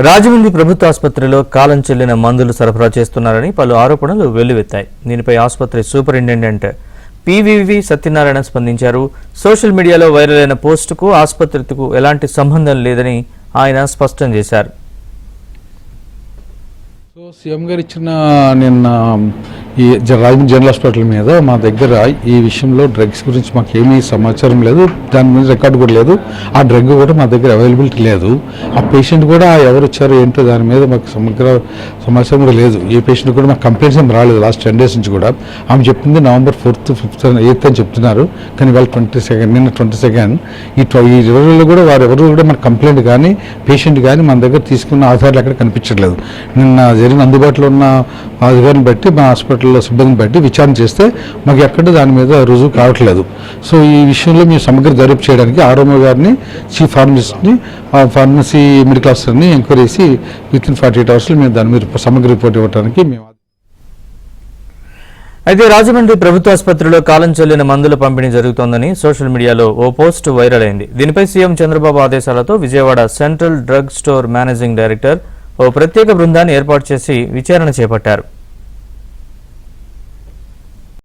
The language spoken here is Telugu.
రాజమండ్రి ప్రభుత్వ ఆసుపత్రిలో కాలం చెల్లిన మందులు సరఫరా చేస్తున్నారని పలు ఆరోపణలు వెల్లువెత్తాయి. దీనిపై ఆసుపత్రి సూపరింటెండెంట్ పివివి సత్యనారాయణ స్పందించారు. సోషల్ మీడియాలో వైరల్ అయిన పోస్టుకు ఆసుపత్రికి ఎలాంటి సంబంధం లేదని ఆయన స్పష్టం చేశారు. సీఎం గారు ఇచ్చిన నిన్న ఈ రాజమండ్రి జనరల్ హాస్పిటల్ మీద మా దగ్గర ఈ విషయంలో డ్రగ్స్ గురించి మాకు ఏమీ సమాచారం లేదు, దాని మీద రికార్డు కూడా లేదు. ఆ డ్రగ్ కూడా మా దగ్గర అవైలబిలిటీ లేదు. ఆ పేషెంట్ కూడా ఎవరు వచ్చారో ఏంటో దాని మీద మాకు సమగ్ర సమాచారం కూడా లేదు. ఏ పేషెంట్ కూడా మాకు కంప్లైంట్స్ ఏమి రాలేదు. లాస్ట్ 10 days నుంచి కూడా ఆమె చెప్పింది November 4th, 5th, 8th అని చెప్తున్నారు. కానీ వాళ్ళు 22nd, నిన్న 22nd ఈ రోజుల్లో కూడా వారు ఎవరు కూడా మన కంప్లైంట్ కానీ పేషెంట్ కానీ మన దగ్గర తీసుకున్న ఆధారాలు ఎక్కడ కనిపించట్లేదు. నిన్న జరిగిన అందుబాటులో ఉన్న అధికారిని బట్టి మా హాస్పిటల్లో సిబ్బందిని బట్టి విచారణ చేస్తే మాకు ఎక్కడ దాని మీద రుజువు కావట్లేదు. సో ఈ విషయంలో మేము సమగ్ర దర్యాప్తు చేయడానికి ఆర్ఎంఓ గారిని, చీఫ్ ఫార్మసిస్ట్ని, ఫార్మసీ మెడికల్ ఆఫీసర్ని ఎంక్వైరీ చేసి వితిన్ 48 hours మేము దాని మీద సమగ్ర రిపోర్ట్ ఇవ్వడానికి మేము. అయితే రాజమండ్రి ప్రభుత్వ ఆసుపత్రిలో కాలం చెల్లిన మందుల పంపిణీ జరుగుతోందని సోషల్ మీడియాలో ఓ పోస్ట్ వైరల్ అయింది. దీనిపై సీఎం చంద్రబాబు ఆదేశాలతో Vijayawada central drug store managing director ఓ ప్రత్యేక బృందాన్ని ఏర్పాటు చేసి విచారణ చేపట్టారు.